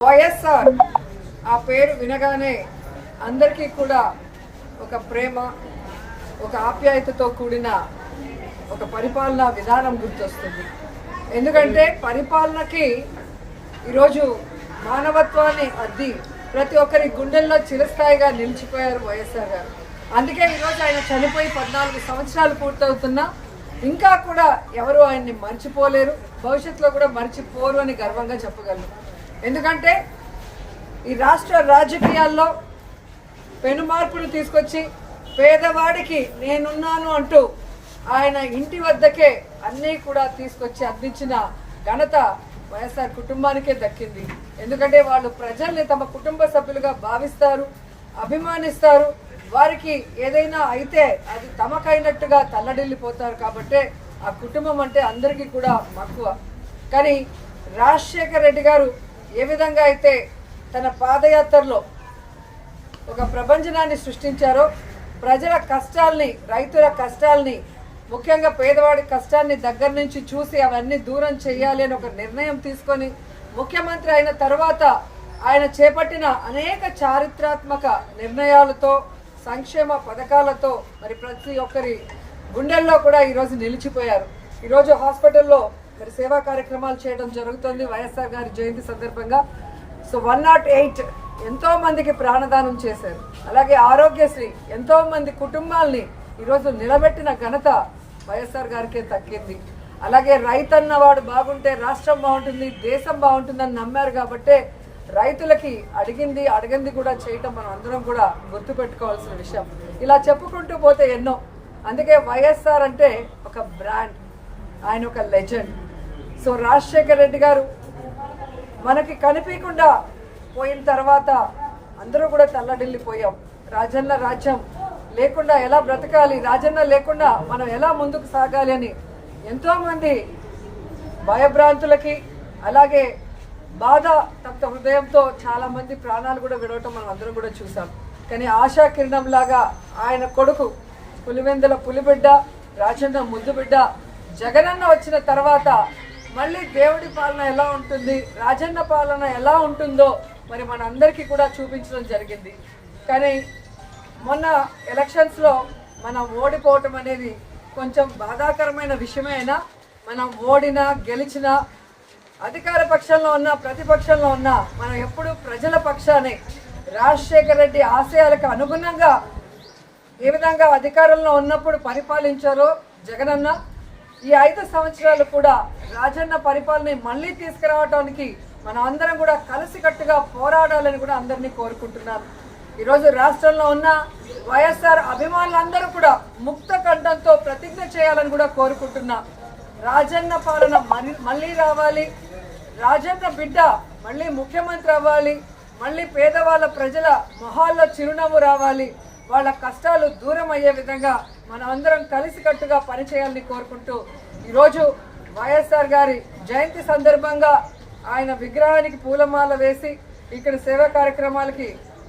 వైఎస్ఆర్ ఆ పేరు వినగానే అందరికీ కూడా ఒక ప్రేమ, ఒక ఆప్యాయతతో కూడిన ఒక పరిపాలనా విధానం గుర్తొస్తుంది. ఎందుకంటే పరిపాలనకి ఈరోజు మానవత్వాన్ని అద్ది ప్రతి ఒక్కరి గుండెల్లో చిరస్థాయిగా నిలిచిపోయారు వైఎస్ఆర్ గారు. అందుకే ఈరోజు ఆయన చనిపోయి 14 సంవత్సరాలు పూర్తవుతున్నా ఇంకా కూడా ఎవరు ఆయన్ని మర్చిపోలేరు, భవిష్యత్తులో కూడా మర్చిపోరు అని గర్వంగా చెప్పగలరు. ఎందుకంటే ఈ రాష్ట్ర రాజకీయాల్లో పెను మార్పులు తీసుకొచ్చి పేదవాడికి నేనున్నాను అంటూ ఆయన ఇంటి వద్దకే అన్నీ కూడా తీసుకొచ్చి అందించిన ఘనత వైఎస్ఆర్ కుటుంబానికే దక్కింది. ఎందుకంటే వాళ్ళు ప్రజల్ని తమ కుటుంబ సభ్యులుగా భావిస్తారు, అభిమానిస్తారు. వారికి ఏదైనా అయితే అది తమకైనట్టుగా తల్లడిల్లిపోతారు. కాబట్టే ఆ కుటుంబం అంటే అందరికీ కూడా మక్కువ. కానీ రాజశేఖర రెడ్డి గారు ఏ విధంగా అయితే తన పాదయాత్రలో ఒక ప్రపంచనాన్ని సృష్టించారో, ప్రజల కష్టాల్ని, రైతుల కష్టాల్ని, ముఖ్యంగా పేదవాడి కష్టాన్ని దగ్గర నుంచి చూసి అవన్నీ దూరం చేయాలి అని ఒక నిర్ణయం తీసుకొని ముఖ్యమంత్రి అయిన తర్వాత ఆయన చేపట్టిన అనేక చారిత్రాత్మక నిర్ణయాలతో, సంక్షేమ పథకాలతో మరి ప్రతి ఒక్కరి గుండెల్లో కూడా ఈరోజు నిలిచిపోయారు. ఈరోజు హాస్పిటల్లో మరి సేవా కార్యక్రమాలు చేయడం జరుగుతుంది వైఎస్ఆర్ గారి జయంతి సందర్భంగా. సో 108 ఎంతో మందికి ప్రాణదానం చేశారు. అలాగే ఆరోగ్యశ్రీ ఎంతో మంది కుటుంబాల్ని ఈరోజు నిలబెట్టిన ఘనత వైఎస్ఆర్ గారికే దక్కింది. అలాగే రైతన్న వాడు బాగుంటే రాష్ట్రం బాగుంటుంది, దేశం బాగుంటుందని నమ్మారు. కాబట్టే రైతులకి అడిగింది కూడా చేయటం మనం అందరం కూడా గుర్తుపెట్టుకోవాల్సిన విషయం. ఇలా చెప్పుకుంటూ పోతే ఎన్నో. అందుకే వైఎస్ఆర్ అంటే ఒక బ్రాండ్, ఆయన ఒక లెజెండ్. సో రాజశేఖర రెడ్డి గారు మనకి కనిపించకుండా పోయిన తర్వాత అందరూ కూడా తల్లడిల్లిపోయాం. రాజన్న రాజ్యం లేకుండా ఎలా బ్రతకాలి, రాజన్న లేకుండా మనం ఎలా ముందుకు సాగాలి అని ఎంతోమంది భయభ్రాంతులకి, అలాగే బాధ తప్త హృదయంతో చాలామంది ప్రాణాలు కూడా విడవటం మనం అందరం కూడా చూసాం. కానీ ఆశా కిరణం లాగా ఆయన కొడుకు పులివెందుల పులిబిడ్డ, రాజన్న ముద్దుబిడ్డ జగనన్న వచ్చిన తర్వాత మళ్ళీ దేవుడి పాలన ఎలా ఉంటుంది, రాజన్న పాలన ఎలా ఉంటుందో మరి మన అందరికీ కూడా చూపించడం జరిగింది. కానీ మొన్న ఎలక్షన్స్లో మనం ఓడిపోవటం అనేది కొంచెం బాధాకరమైన విషయమే. అయినా మనం ఓడినా గెలిచినా, అధికార పక్షంలో ఉన్నా ప్రతిపక్షంలో ఉన్నా మనం ఎప్పుడు ప్రజల పక్షానే, రాజశేఖర రెడ్డి ఆశయాలకు అనుగుణంగా ఏ విధంగా అధికారంలో ఉన్నప్పుడు పరిపాలించారో జగనన్న, ఈ 5 సంవత్సరాలు కూడా రాజన్న పరిపాలన మళ్ళీ తీసుకురావడానికి మనం అందరం కూడా కలిసికట్టుగా పోరాడాలని కూడా అందరినీ కోరుకుంటున్నాను. ఈరోజు రాష్ట్రంలో ఉన్న వైఎస్ఆర్ అభిమానులందరూ కూడా ముక్త కంఠంతో ప్రతిజ్ఞ చేయాలని కూడా కోరుకుంటున్నా. రాజన్న పాలన మళ్ళీ రావాలి, రాజన్న బిడ్డ మళ్ళీ ముఖ్యమంత్రి అవ్వాలి, మళ్ళీ పేదవాళ్ళ ప్రజల మొహాల్లో చిరునవ్వు రావాలి, వాళ్ళ కష్టాలు దూరం అయ్యే విధంగా మనం అందరం కలిసికట్టుగా పనిచేయాలని కోరుకుంటూ ఈరోజు వైఎస్ఆర్ గారి జయంతి సందర్భంగా ఆయన విగ్రహానికి పూలమాల వేసి ఇక్కడ సేవా కార్యక్రమాలకి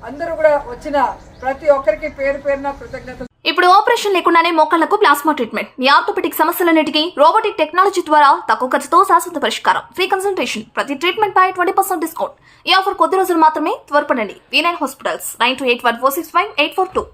అందరూ కూడా వచ్చిన ప్రతి ఒక్కరికి పేరు పేరున కృతజ్ఞతలు. ఇప్పుడు ఆపరేషన్ లేకుండానే మోకాళ్లకు ప్లాస్మా ట్రీట్మెంట్, మీ ఆర్థోపెటిక్ సమస్యలన్నిటికీ రోబోటిక్ టెక్నాలజీ ద్వారా తక్కువ ఖర్చుతో శాశ్వత పరిష్కారం, ఫ్రీ కన్సల్టేషన్, ప్రతి ట్రీట్మెంట్ పై 20% డిస్కౌంట్. ఈ ఆఫర్ కొద్ది రోజులు మాత్రమే, త్వరపడండి. V9 hospitals 9281465842.